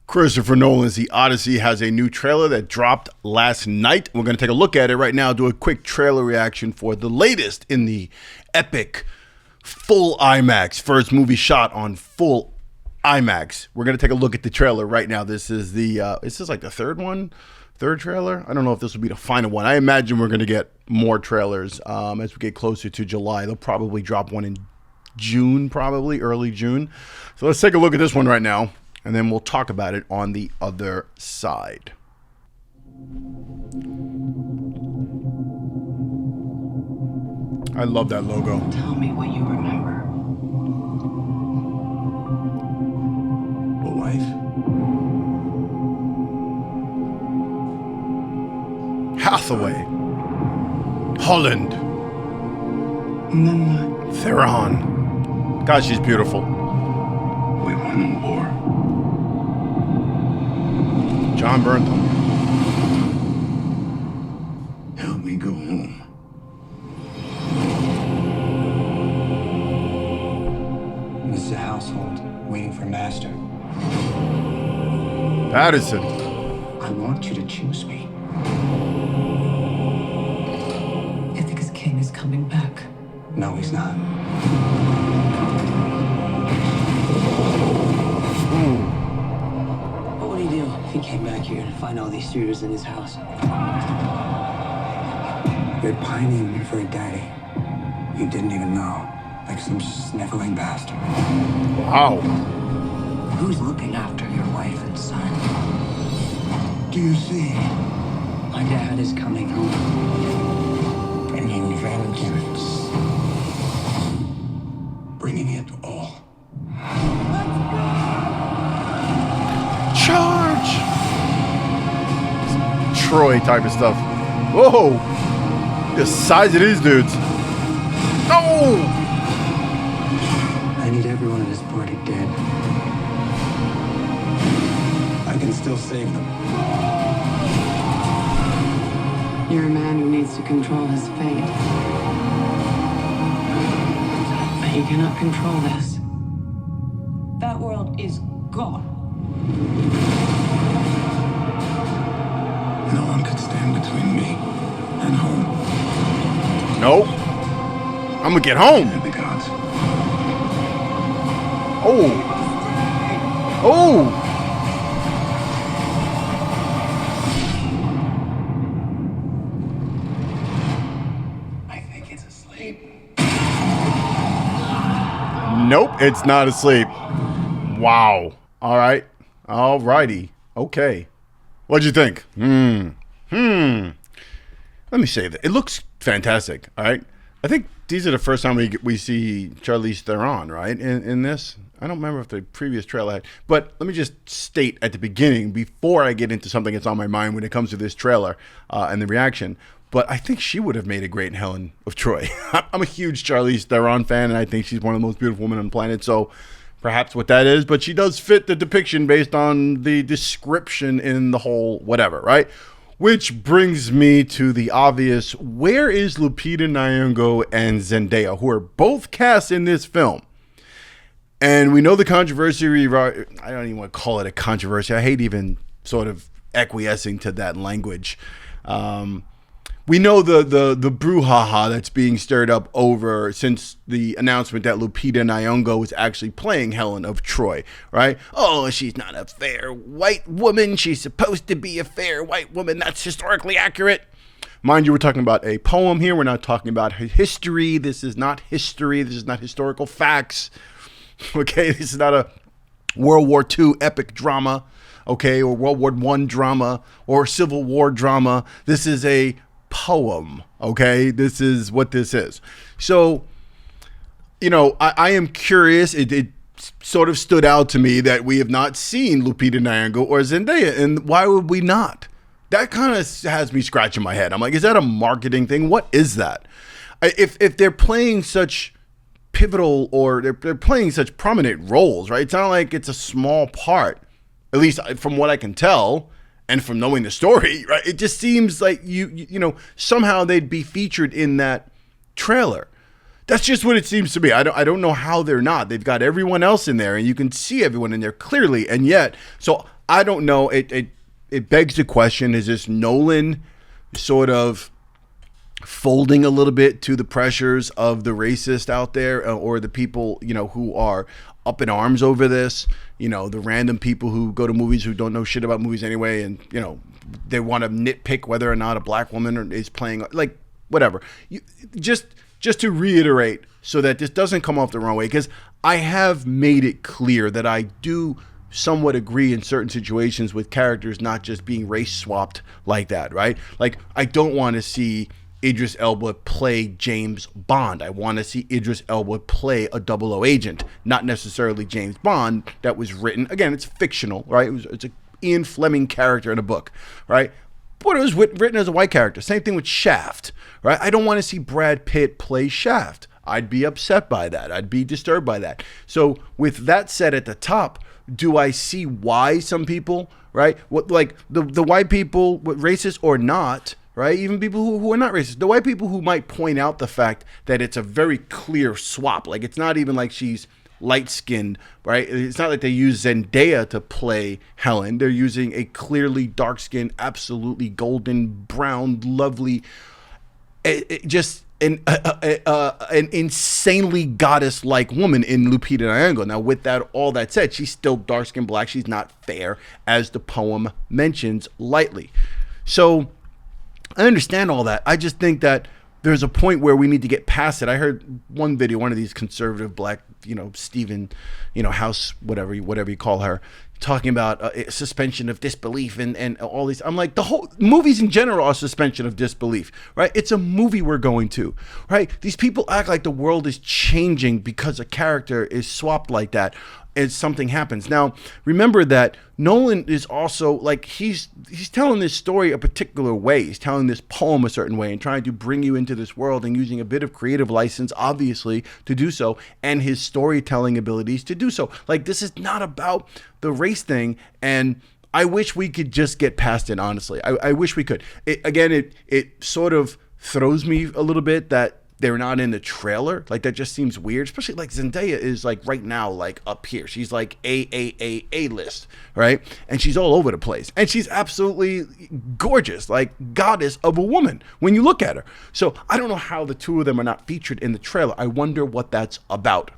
Christopher Nolan's The Odyssey has a new trailer that dropped last night. We're going to take a look at it right now, do a quick trailer reaction for the latest in the epic full IMAX, first movie shot on full IMAX. We're going to take a look at the trailer right now. This is like the third trailer. I don't know if this will be the final one. I imagine we're going to get more trailers as we get closer to July. They'll probably drop one in June, probably early June. So let's take a look at this one right now, and then we'll talk about it on the other side. I love that logo. Tell me what you remember. A wife. Hathaway. Holland. And then what? Theron. God, she's beautiful. We won the war. John Bernthal. Help me go home. This is a household waiting for master. Patterson. I want you to choose me. Ithaca's king is coming back. No, he's not. What would he do if he came back here to find all these suitors in his house? They're pining for a daddy you didn't even know, like some sniveling bastard. Wow. Who's looking after your wife and son? Do you see? My dad is coming home. Bringing vengeance. Bringing it all. Charge! Troy type of stuff. Whoa! The size of these dudes. Oh! I need everyone in this party dead. I can still save them. You're a man who needs to control his fate. But you cannot control this. That world is gone. No one could stand between me and home. Nope. I'm gonna get home. And the gods. Oh. Oh. I think it's asleep. Nope, it's not asleep. Wow. All right. All righty. Okay. What'd you think? Let me say that. It looks fantastic. All right. I think these are the first time we see Charlize Theron, right, in this. I don't remember if the previous trailer had. But let me just state at the beginning, before I get into something that's on my mind when it comes to this trailer and the reaction, but I think she would have made a great Helen of Troy. I'm a huge Charlize Theron fan, and I think she's one of the most beautiful women on the planet. So perhaps what that is, but she does fit the depiction based on the description in the whole whatever, right? Which brings me to the obvious, where is Lupita Nyong'o and Zendaya, who are both cast in this film? And we know the controversy, I don't even want to call it a controversy. I hate even sort of acquiescing to that language. We know the brouhaha that's being stirred up over since the announcement that Lupita Nyong'o is actually playing Helen of Troy, right? Oh, she's not a fair white woman. She's supposed to be a fair white woman. That's historically accurate. Mind you, we're talking about a poem here. We're not talking about history. This is not history. This is not historical facts. Okay, this is not a World War II epic drama, okay, or World War I drama or Civil War drama. This is a poem, okay? This is what this is. So, you know, I am curious. It sort of stood out to me that we have not seen Lupita Nyong'o or Zendaya, and why would we not? That kind of has me scratching my head. I'm like, is that a marketing thing? What is that? If they're playing such pivotal or they're playing such prominent roles, right? It's not like it's a small part, at least from what I can tell. And from knowing the story, right, it just seems like you know, somehow they'd be featured in that trailer. That's just what it seems to be. I don't know how they're not. They've got everyone else in there, and you can see everyone in there clearly. And yet, so I don't know. It begs the question: is this Nolan sort of folding a little bit to the pressures of the racist out there, or the people, who are up in arms over this, the random people who go to movies who don't know shit about movies anyway, and they want to nitpick whether or not a black woman is playing, like, whatever. Just to reiterate, so that this doesn't come off the wrong way, because I have made it clear that I do somewhat agree in certain situations with characters not just being race swapped like that, right? Like, I don't want to see Idris Elba play James Bond. I want to see Idris Elba play a 00 agent, not necessarily James Bond that was written. Again, it's fictional, right? It's a Ian Fleming character in a book, right? But it was written as a white character. Same thing with Shaft, right? I don't want to see Brad Pitt play Shaft. I'd be upset by that. I'd be disturbed by that. So with that said at the top, do I see why some people, right? What, like the white people, racist or not, right? Even people who are not racist. The white people who might point out the fact that it's a very clear swap. Like, it's not even like she's light-skinned, right? It's not like they use Zendaya to play Helen. They're using a clearly dark-skinned, absolutely golden brown, lovely, just an insanely goddess-like woman in Lupita Nyong'o. Now, with that, all that said, she's still dark-skinned black. She's not fair, as the poem mentions lightly. So I understand all that. I just think that there's a point where we need to get past it. I heard one video, one of these conservative black, Stephen, House, whatever you call her, talking about suspension of disbelief and all these. I'm like, the whole movies in general are suspension of disbelief, right? It's a movie we're going to, right? These people act like the world is changing because a character is swapped like that as something happens. Now, remember that Nolan is also, like, he's telling this story a particular way. He's telling this poem a certain way and trying to bring you into this world and using a bit of creative license, obviously, to do so, and his storytelling abilities to do so. Like, this is not about the race thing, and I wish we could just get past it, honestly. I wish we could. It sort of throws me a little bit that they're not in the trailer. Like, that just seems weird, especially like Zendaya is, like, right now, like, up here. She's like A list, right? And she's all over the place, and she's absolutely gorgeous, like goddess of a woman when you look at her. So I don't know how the two of them are not featured in the trailer. I wonder what that's about.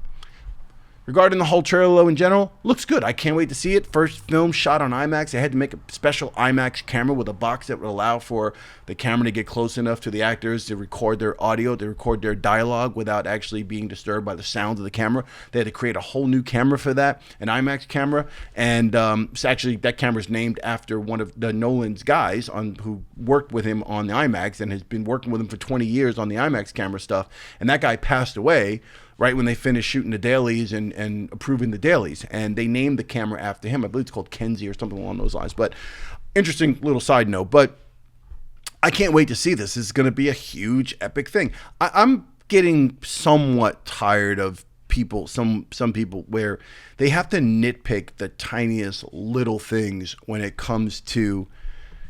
Regarding the whole trailer in general, looks good. I can't wait to see it. First film shot on IMAX. They had to make a special IMAX camera with a box that would allow for the camera to get close enough to the actors to record their audio, to record their dialogue without actually being disturbed by the sounds of the camera. They had to create a whole new camera for that, an IMAX camera. And it's actually, that camera is named after one of the Nolan's guys who worked with him on the IMAX and has been working with him for 20 years on the IMAX camera stuff. And that guy passed away right when they finished shooting the dailies and approving the dailies. And they named the camera after him. I believe it's called Kenzie or something along those lines. But interesting little side note. But I can't wait to see this. This is going to be a huge, epic thing. I'm getting somewhat tired of people, some people, where they have to nitpick the tiniest little things when it comes to,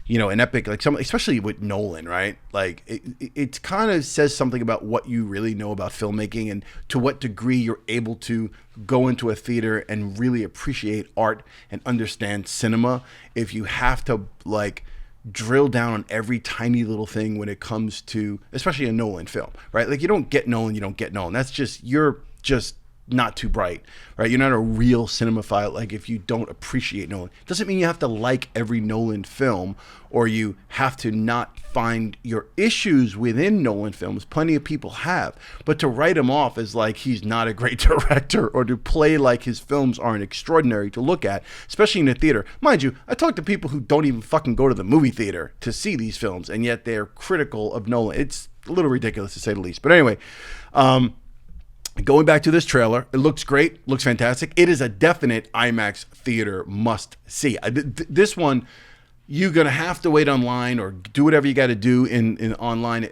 an epic, like especially with Nolan, right? Like it kind of says something about what you really know about filmmaking and to what degree you're able to go into a theater and really appreciate art and understand cinema. If you have to, like, drill down on every tiny little thing when it comes to, especially a Nolan film, right? Like, you don't get Nolan. That's just, you're just not too bright, right? You're not a real cinemaphile. Like, if you don't appreciate Nolan, doesn't mean you have to like every Nolan film or you have to not find your issues within Nolan films. Plenty of people have, but to write him off as like he's not a great director or to play like his films aren't extraordinary to look at, especially in the theater. Mind you, I talk to people who don't even fucking go to the movie theater to see these films, and yet they're critical of Nolan. It's a little ridiculous to say the least. But anyway, going back to this trailer, it looks great, looks fantastic. It is a definite IMAX theater must see. This one, you're gonna have to wait online or do whatever you got to do in online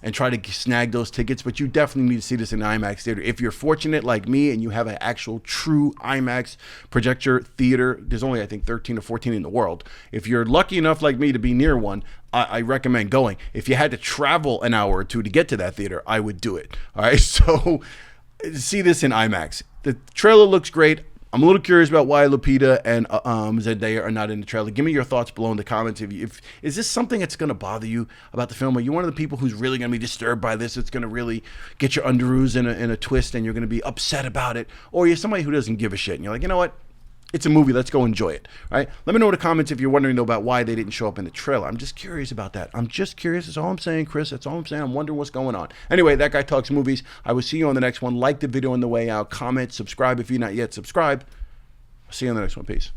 and try to snag those tickets. But you definitely need to see this in IMAX theater. If you're fortunate like me and you have an actual true IMAX projector theater, there's only I think 13 or 14 in the world. If you're lucky enough like me to be near one, I recommend going. If you had to travel an hour or two to get to that theater, I would do it. All right, so see this in IMAX. The trailer looks great. I'm a little curious about why Lupita and Zendaya are not in the trailer. Give me your thoughts below in the comments. If is this something that's going to bother you about the film? Are you one of the people who's really going to be disturbed by this? It's going to really get your underoos in a twist, and you're going to be upset about it, or you're somebody who doesn't give a shit, and you're like, you know what? It's a movie. Let's go enjoy it. All right. Let me know in the comments if you're wondering though about why they didn't show up in the trailer. I'm just curious about that. I'm just curious. That's all I'm saying, Chris. That's all I'm saying. I'm wondering what's going on. Anyway, That Guy Talks Movies. I will see you on the next one. Like the video on the way out. Comment, subscribe if you're not yet subscribed. I'll see you on the next one. Peace.